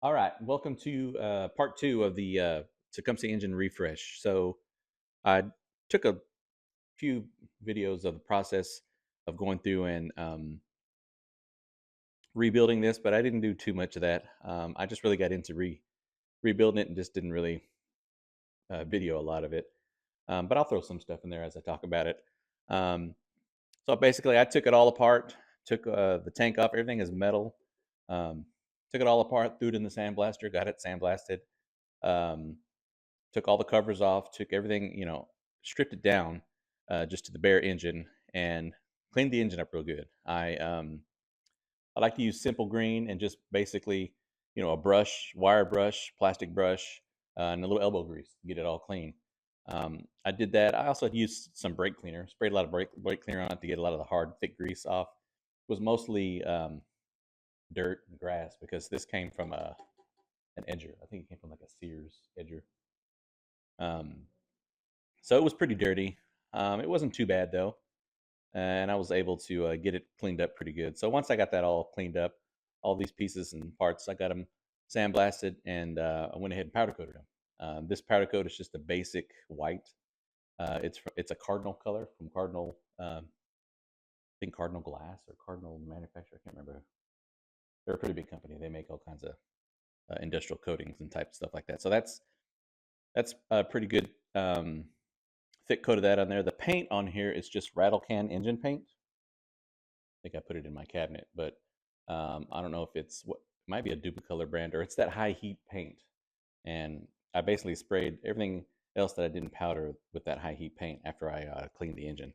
All right, welcome to part two of the Tecumseh engine refresh. So I took a few videos of the process of going through and rebuilding this, but I didn't do too much of that. I just really got into rebuilding it and just didn't really video a lot of it. But I'll throw some stuff in there as I talk about it. Um, so basically, I took it all apart, took the tank off. Everything is metal. Um, took it all apart, threw it in the sandblaster, got it sandblasted. Um, Took all the covers off, took everything, stripped it down just to the bare engine and cleaned the engine up real good. I like to use simple green and just basically, a brush, wire brush, plastic brush, and a little elbow grease to get it all clean. I did that. I also used some brake cleaner, sprayed a lot of brake cleaner on it to get a lot of the hard, thick grease off. It was mostly dirt and grass because this came from an edger. I think it came from like a Sears edger. Um, So it was pretty dirty. It wasn't too bad though, and I was able to get it cleaned up pretty good. So once I got that all cleaned up, all these pieces and parts, I got them sandblasted, and I went ahead and powder coated them. This powder coat is just a basic white. It's a Cardinal color from Cardinal. I think Cardinal Glass or Cardinal Manufacturer. I can't remember. They're a pretty big company. They make all kinds of industrial coatings and type stuff like that. So that's pretty good. Thick coat of that on there. The paint on here is just rattle can engine paint. I think I put it in my cabinet, but I don't know if it's what it might be a Duplicolor brand or it's that high heat paint. And I basically sprayed everything else that I didn't powder with that high heat paint after I cleaned the engine,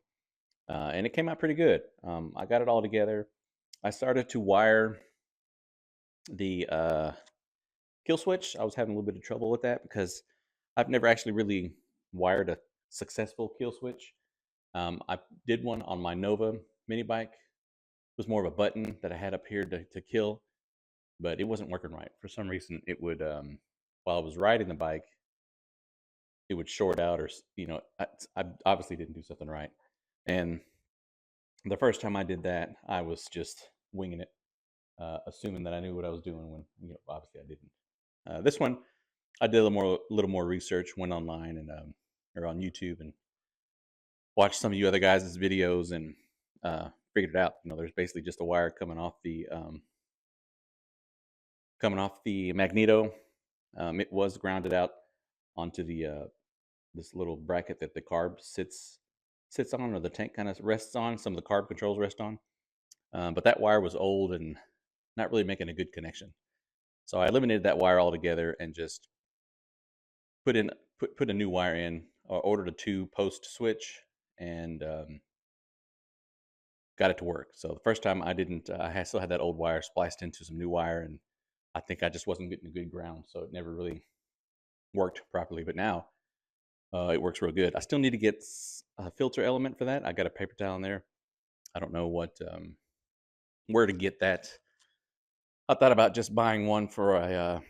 and it came out pretty good. I got it all together. I started to wire the kill switch. I was having a little bit of trouble with that because I've never actually really wired a successful kill switch. I did one on my Nova mini bike. It was more of a button that I had up here to kill, but it wasn't working right. For some reason, it would, while I was riding the bike, it would short out, or I obviously didn't do something right. And the first time I did that, I was just winging it, assuming that I knew what I was doing when obviously I didn't. This one, I did a little more research, went online and or on YouTube and watched some of you other guys' videos and figured it out. There's basically just a wire coming off the magneto. It was grounded out onto the this little bracket that the carb sits on, or the tank kind of rests on. Some of the carb controls rest on, but that wire was old and not really making a good connection. So I eliminated that wire altogether and just put a new wire in, or ordered a 2-post switch, and got it to work. So the first time I didn't, I still had that old wire spliced into some new wire, and I think I just wasn't getting a good ground, so it never really worked properly. But now it works real good. I still need to get a filter element for that. I got a paper towel in there. I don't know where to get that. I thought about just buying one for a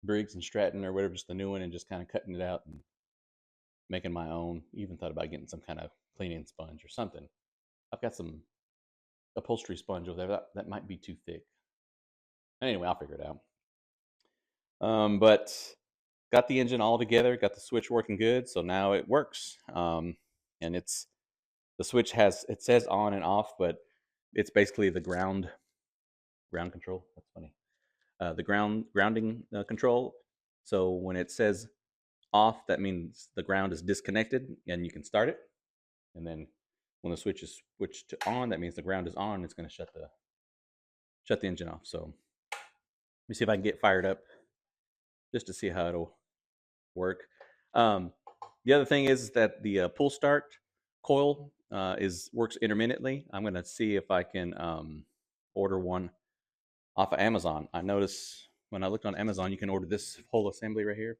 Briggs and Stratton or whatever, just the new one, and just kind of cutting it out and making my own. Even thought about getting some kind of cleaning sponge or something. I've got some upholstery sponge over there. That might be too thick. Anyway, I'll figure it out. But got the engine all together, got the switch working good, so now it works. And the switch it says on and off, but it's basically the ground control. That's funny. The grounding control. So when it says off, that means the ground is disconnected and you can start it. And then when the switch is switched to on, that means the ground is on. It's going to shut the engine off. So let me see if I can get fired up just to see how it'll work. Um, the other thing is that the pull start coil works intermittently. I'm going to see if I can order one off of Amazon. I noticed when I looked on Amazon, you can order this whole assembly right here.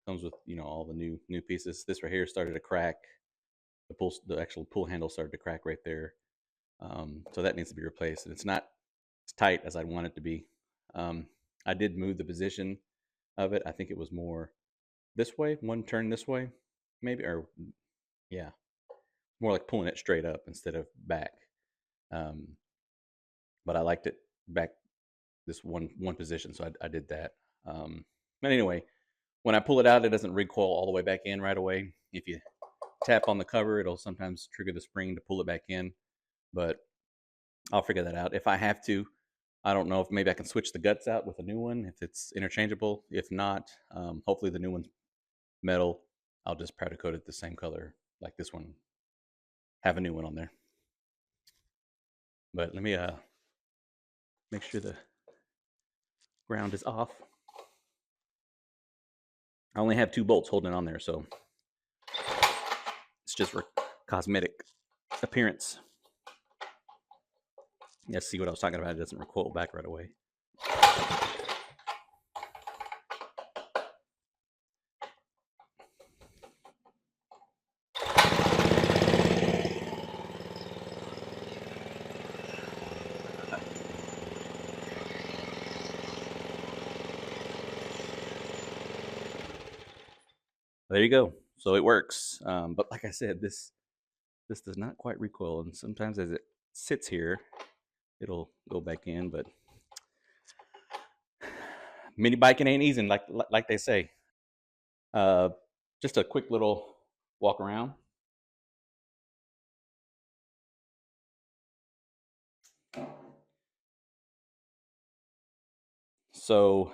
Comes with all the new pieces. This right here started to crack. The actual pull handle started to crack right there. So that needs to be replaced. And it's not as tight as I'd want it to be. I did move the position of it. I think it was more this way, one turn this way, maybe, or yeah, more like pulling it straight up instead of back. Um, but I liked it back this one position. So I did that. But anyway, when I pull it out, it doesn't recoil all the way back in right away. If you tap on the cover, it'll sometimes trigger the spring to pull it back in, but I'll figure that out. If I have to, I don't know if maybe I can switch the guts out with a new one if it's interchangeable. If not, hopefully the new one's metal. I'll just powder coat it the same color like this one. Have a new one on there. But let me make sure the ground is off. I only have 2 bolts holding it on there, so it's just for cosmetic appearance. Let's see what I was talking about. It doesn't recoil back right away. There you go. So it works. But like I said, this does not quite recoil, and sometimes as it sits here, it'll go back in. But mini biking ain't easy, like they say. Just a quick little walk around. So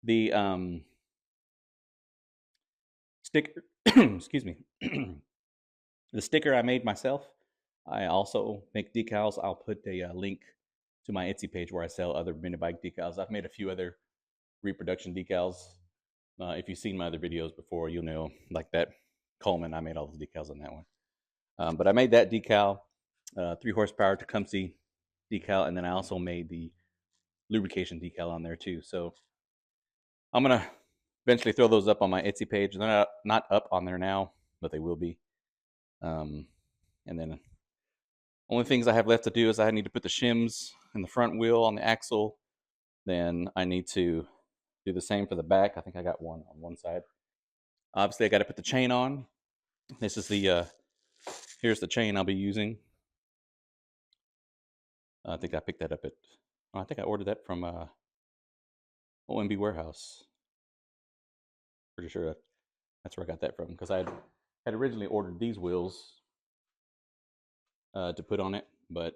the sticker, excuse me, the sticker I made myself. I also make decals. I'll put a link to my Etsy page where I sell other mini bike decals. I've made a few other reproduction decals. If you've seen my other videos before, you'll know, like that Coleman, I made all the decals on that one. But I made that decal, 3 horsepower Tecumseh decal, and then I also made the lubrication decal on there too. So I'm gonna eventually throw those up on my Etsy page. They're not up on there now, but they will be. And then only things I have left to do is I need to put the shims in the front wheel on the axle. Then I need to do the same for the back. I think I got one on one side. Obviously, I got to put the chain on. This is the here's the chain I'll be using. I think I picked that up at. I think I ordered that from OMB Warehouse. Pretty sure that's where I got that from, because I had originally ordered these wheels to put on it, but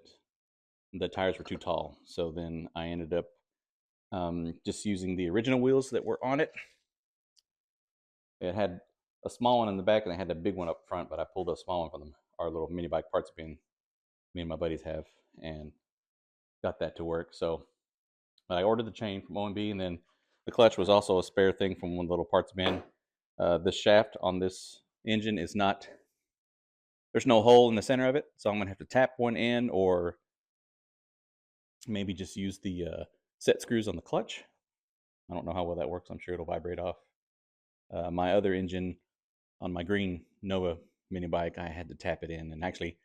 the tires were too tall. So then I ended up just using the original wheels that were on it. It had a small one in the back and I had a big one up front, but I pulled a small one from our little mini bike parts bin me and my buddies have, and got that to work. So I ordered the chain from OMB, and then the clutch was also a spare thing from one of the little parts bin. The shaft on this engine is not, there's no hole in the center of it, so I'm gonna have to tap one in, or maybe just use the set screws on the clutch. I don't know how well that works. I'm sure it'll vibrate off. My other engine on my green Nova mini bike, I had to tap it in, and actually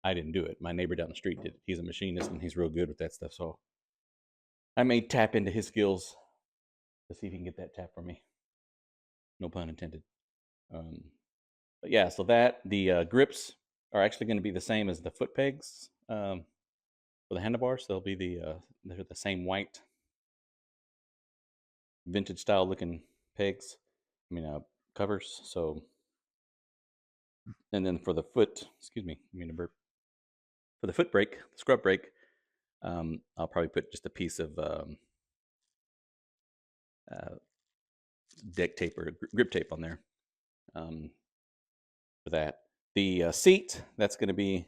I didn't do it. My neighbor down the street did it. He's a machinist and he's real good with that stuff, so I may tap into his skills to see if he can get that tap for me. No pun intended. But yeah, so that the grips are actually going to be the same as the foot pegs for the handlebars. They'll be they're the same white vintage style looking pegs. I mean covers. So, and then for the foot, excuse me, I mean a burp. For the foot brake, the scrub brake, I'll probably put just a piece of deck tape or grip tape on there for that. The seat, that's going to be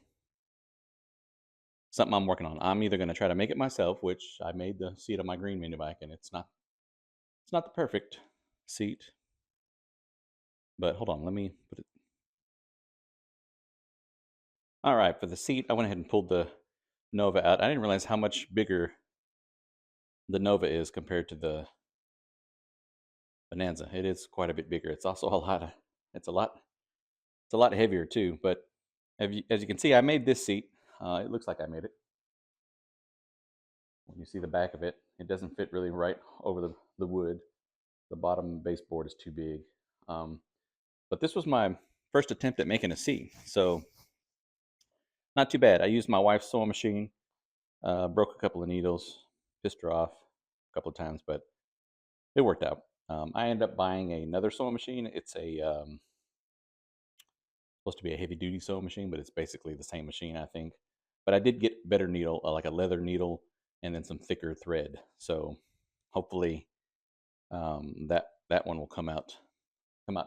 something I'm working on. I'm either going to try to make it myself, which I made the seat on my green mini bike, and it's not the perfect seat. But hold on, let me put it. All right, for the seat, I went ahead and pulled the Nova out. I didn't realize how much bigger the Nova is compared to the Bonanza. It is quite a bit bigger. It's also it's a lot heavier too. But as you can see, I made this seat. It looks like I made it. When you see the back of it, it doesn't fit really right over the wood. The bottom baseboard is too big. But this was my first attempt at making a seat, so not too bad. I used my wife's sewing machine, broke a couple of needles, pissed her off a couple of times, but it worked out. I ended up buying another sewing machine. It's a supposed to be a heavy duty sewing machine, but it's basically the same machine, I think. But I did get better needle, like a leather needle, and then some thicker thread. So hopefully that one will come out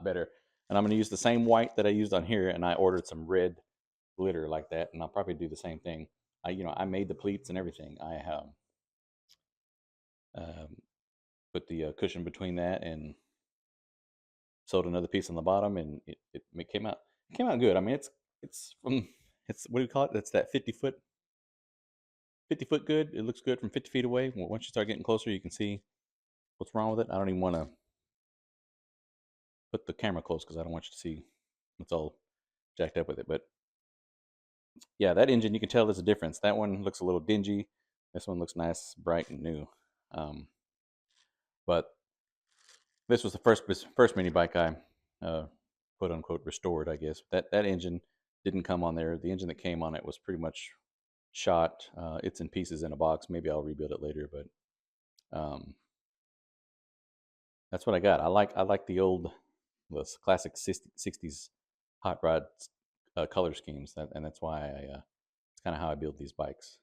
better. And I'm going to use the same white that I used on here, and I ordered some red glitter like that, and I'll probably do the same thing. I made the pleats and everything. I um, put the cushion between that and sewed another piece on the bottom, and it came out good. I mean, it's from it's what do you call it? That's that 50 foot good. It looks good from 50 feet away. Once you start getting closer, you can see what's wrong with it. I don't even want to put the camera close because I don't want you to see what's all jacked up with it. But yeah, that engine, you can tell there's a difference. That one looks a little dingy. This one looks nice, bright, and new. Um, but this was the first mini bike I quote unquote restored, I guess. That engine didn't come on there. The engine that came on it was pretty much shot. It's in pieces in a box. Maybe I'll rebuild it later, but that's what I got. I like the classic '60s hot rod color schemes, and that's why it's kind of how I build these bikes.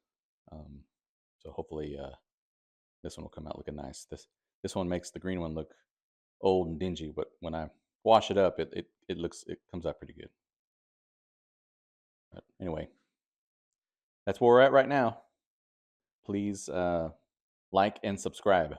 Um, so hopefully this one will come out looking nice. This one makes the green one look old and dingy, but when I wash it up, it comes out pretty good. But anyway, that's where we're at right now. Please like and subscribe.